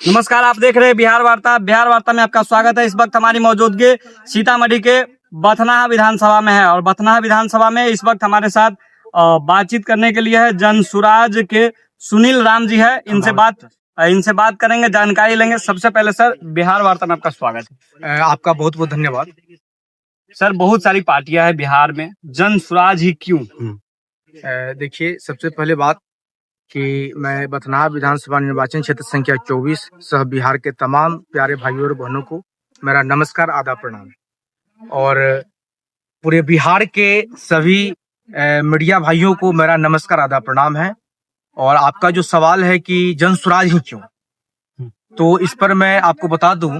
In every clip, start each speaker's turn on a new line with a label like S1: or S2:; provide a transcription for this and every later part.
S1: नमस्कार, आप देख रहे हैं बिहार वार्ता। बिहार वार्ता में आपका स्वागत है। इस वक्त हमारी मौजूदगी सीतामढ़ी के बथनाहा विधानसभा में है और बथनाहा विधानसभा में इस वक्त हमारे साथ बातचीत करने के लिए है जनसुराज के सुनील राम जी है। इनसे बात करेंगे, जानकारी लेंगे। सबसे पहले सर, बिहार वार्ता में आपका स्वागत है।
S2: आपका बहुत बहुत धन्यवाद।
S1: सर, बहुत सारी पार्टियां हैं बिहार में, जनसुराज ही क्यों?
S2: देखिए, सबसे पहले बात कि मैं बथनाहा विधानसभा निर्वाचन क्षेत्र संख्या 24 सह बिहार के तमाम प्यारे भाइयों और बहनों को मेरा नमस्कार, आदाब, प्रणाम। और पूरे बिहार के सभी मीडिया भाइयों को मेरा नमस्कार, आदाब, प्रणाम है। और आपका जो सवाल है कि जनसुराज ही क्यों, तो इस पर मैं आपको बता दूं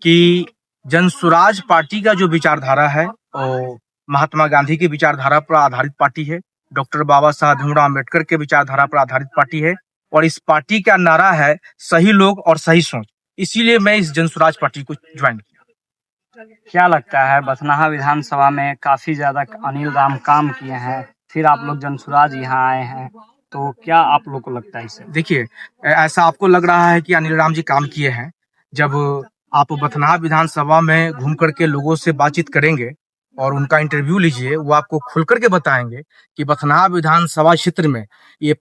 S2: कि जनसुराज पार्टी का जो विचारधारा है वो महात्मा गांधी की विचारधारा पर आधारित पार्टी है, डॉक्टर बाबा साहब भीमराव अम्बेडकर के विचारधारा पर आधारित पार्टी है। और इस पार्टी का नारा है सही लोग और सही सोच। इसीलिए मैं इस जनसुराज पार्टी को ज्वाइन किया।
S1: क्या लगता है, बथनाहा विधानसभा में काफी ज्यादा अनिल राम काम किए हैं, फिर आप लोग जनसुराज यहाँ आए हैं, तो क्या आप लोग को लगता है इससे?
S2: देखिए, ऐसा आपको लग रहा है कि अनिल राम जी काम किए हैं। जब आप बथनाहा विधानसभा में घूम करके लोगों से बातचीत करेंगे और उनका इंटरव्यू लीजिए, वो आपको खुल करके बताएंगे कि बथनाहा विधानसभा क्षेत्र में ये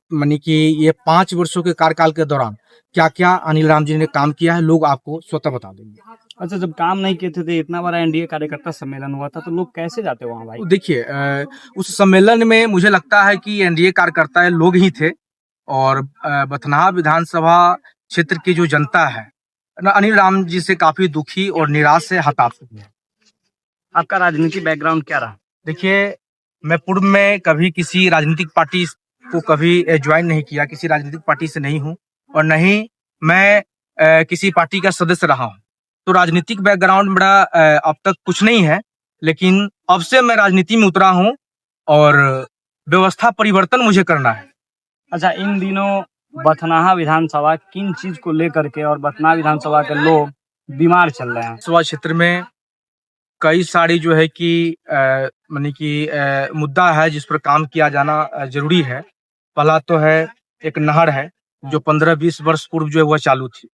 S2: 5 वर्षों के कार्यकाल के दौरान क्या क्या अनिल राम जी ने काम किया है, लोग आपको स्वतः बता देंगे।
S1: अच्छा, जब काम नहीं किए थे, इतना बड़ा एनडीए कार्यकर्ता सम्मेलन हुआ था, तो लोग कैसे जाते वहाँ भाई?
S2: देखिए, उस सम्मेलन में मुझे लगता है कि एनडीए कार्यकर्ता लोग ही थे। और बथनाहा विधानसभा क्षेत्र की जो जनता है अनिल राम जी से काफी दुखी और निराश से हताश हुई है।
S1: आपका राजनीति बैकग्राउंड क्या रहा?
S2: देखिए, मैं पूर्व में कभी किसी राजनीतिक पार्टी को कभी ज्वाइन नहीं किया, किसी राजनीतिक पार्टी से नहीं हूँ और नहीं मैं किसी पार्टी का सदस्य रहा हूँ। तो राजनीतिक बैकग्राउंड मेरा अब तक कुछ नहीं है, लेकिन अब से मैं राजनीति में उतरा हूँ और व्यवस्था परिवर्तन मुझे करना है।
S1: अच्छा, इन दिनों बथनाहा विधानसभा किन चीज को लेकर के और बथनाहा विधानसभा के लोग बीमार चल रहे हैं?
S2: सभा क्षेत्र में कई सारी जो है कि माने कि मुद्दा है जिस पर काम किया जाना जरूरी है। पहला तो है, एक नहर है जो 15-20 वर्ष पूर्व जो है वह चालू थी।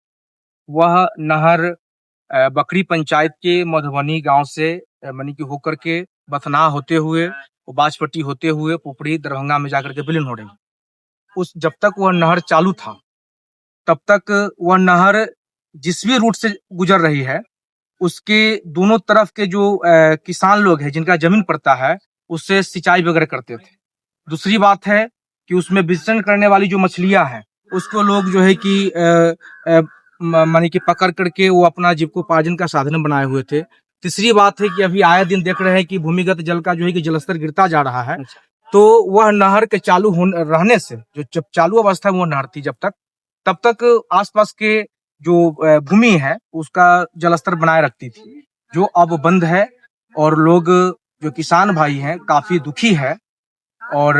S2: वह नहर बकरी पंचायत के मधुबनी गांव से माने कि होकर के बथनाहा होते हुए, बाजपट्टी होते हुए पुपरी दरभंगा में जाकर के विलीन हो रही। उस जब तक वह नहर चालू था तब तक वह नहर जिस भी रूट से गुजर रही है उसके दोनों तरफ के जो किसान लोग हैं जिनका जमीन पड़ता है उससे सिंचाई वगैरह करते थे। दूसरी बात है कि उसमें विचरण करने वाली जो मछलियां हैं उसको लोग जो है कि माने कि पकड़ करके वो अपना जीविकोपार्जन का साधन बनाए हुए थे। तीसरी बात है कि अभी आए दिन देख रहे हैं कि भूमिगत जल का जो है कि जलस्तर गिरता जा रहा है। तो वह नहर के चालू रहने से, जो जब चालू अवस्था में वो नहर थी तब तक आसपास के जो भूमि है उसका जलस्तर बनाए रखती थी, जो अब बंद है। और लोग जो किसान भाई हैं काफी दुखी है और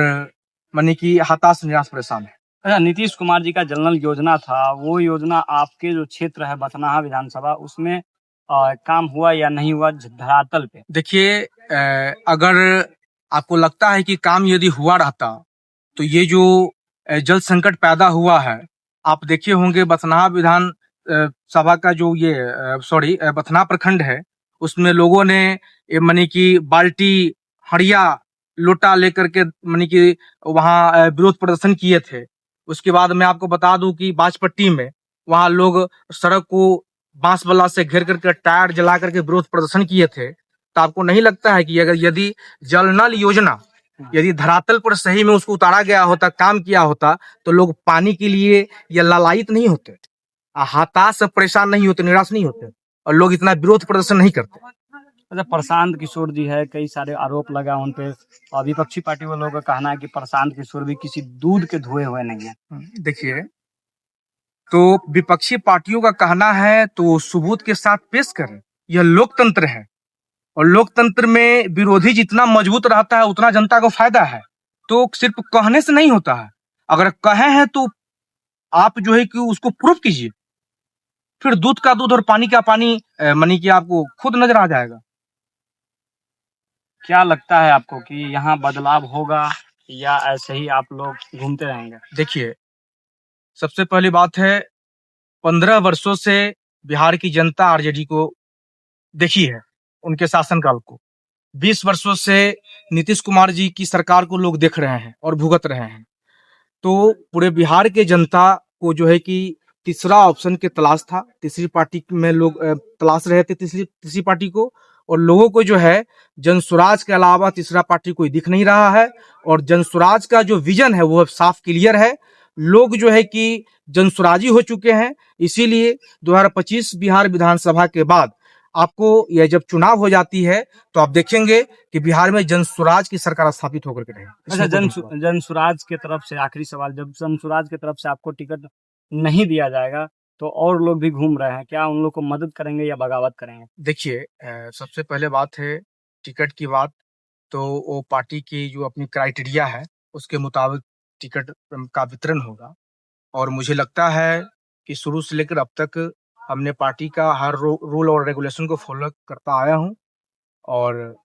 S2: माने कि हताश, निराश, परेशान है।
S1: अच्छा, नीतीश कुमार जी का जल नल योजना था, वो योजना आपके जो क्षेत्र है बथनाहा विधानसभा, उसमें काम हुआ या नहीं हुआ धरातल पे?
S2: देखिए, अगर आपको लगता है कि काम यदि हुआ रहता तो ये जो जल संकट पैदा हुआ है, आप देखे होंगे बथनाहा विधान सभा का जो बथनाहा प्रखंड है उसमें लोगों ने माने कि बाल्टी, हड़िया, लोटा लेकर के माने कि वहाँ विरोध प्रदर्शन किए थे। उसके बाद मैं आपको बता दूं कि बाजपट्टी में वहाँ लोग सड़क को बांस बल्ला से घेर करके टायर जला करके विरोध प्रदर्शन किए थे। तो आपको नहीं लगता है कि यदि जल नल योजना यदि धरातल पर सही में उसको उतारा गया होता, काम किया होता, तो लोग पानी के लिए या लालायित नहीं होते, हताश से परेशान नहीं होते, निराश नहीं होते और लोग इतना विरोध प्रदर्शन नहीं करते।
S1: अच्छा, प्रशांत किशोर जी है, कई सारे आरोप लगा उन पे, और विपक्षी पार्टी वालों का कहना है कि प्रशांत किशोर भी किसी दूध के धोए हुए नहीं है।
S2: देखिए, तो विपक्षी पार्टियों का कहना है तो सबूत के साथ पेश करें। यह लोकतंत्र है और लोकतंत्र में विरोधी जितना मजबूत रहता है उतना जनता को फायदा है। तो सिर्फ कहने से नहीं होता है, अगर कहे हैं तो आप जो है कि उसको प्रूफ कीजिए, फिर दूध का दूध और पानी का पानी मानी कि आपको खुद नजर आ जाएगा।
S1: क्या लगता है आपको कि यहाँ बदलाव होगा या ऐसे ही आप लोग घूमते रहेंगे?
S2: देखिए, सबसे पहली बात है 15 वर्षों से बिहार की जनता आरजेडी को देखी है, उनके शासनकाल को। 20 वर्षों से नीतीश कुमार जी की सरकार को लोग देख रहे हैं और भुगत रहे हैं। तो पूरे बिहार के जनता को जो है कि तीसरा ऑप्शन के तलाश था, तीसरी पार्टी में लोग तलाश रहे थे तीसरी पार्टी को, और लोगों को जो है जनसुराज के अलावा तीसरा पार्टी कोई दिख नहीं रहा है। और जनसुराज का जो विजन है वो अब साफ क्लियर है। लोग जो है कि जनसुराजी हो चुके हैं। इसीलिए 2025 बिहार विधानसभा के बाद आपको यह जब चुनाव हो जाती है तो आप देखेंगे कि बिहार में जनसुराज की सरकार स्थापित होकर के रहेगी।
S1: अच्छा, जनसुराज के तरफ से आखिरी सवाल, जब जनसुराज की तरफ से आपको टिकट नहीं दिया जाएगा तो और लोग भी घूम रहे हैं, क्या उन लोग को मदद करेंगे या बगावत करेंगे?
S2: देखिए, सबसे पहले बात है टिकट की बात, तो वो पार्टी की जो अपनी क्राइटेरिया है उसके मुताबिक टिकट का वितरण होगा। और मुझे लगता है कि शुरू से लेकर अब तक हमने पार्टी का हर रूल और रेगुलेशन को फॉलो करता आया हूँ, और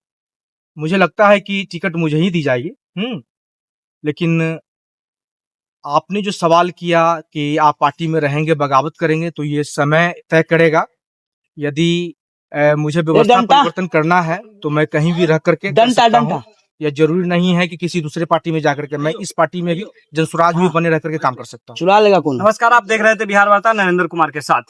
S2: मुझे लगता है कि टिकट मुझे ही दी जाएगी। लेकिन आपने जो सवाल किया कि आप पार्टी में रहेंगे, बगावत करेंगे, तो ये समय तय करेगा। यदि मुझे व्यवस्था परिवर्तन करना है तो मैं कहीं भी रह करके कर सकता हूं। यह जरूरी नहीं है कि किसी दूसरे पार्टी में जाकर के, मैं इस पार्टी में भी जनसुराज भी बने रह करके काम कर सकता हूँ।
S1: चुरा लेगा कौन? नमस्कार, आप देख रहे थे बिहार वार्ता, नरेंद्र कुमार के साथ।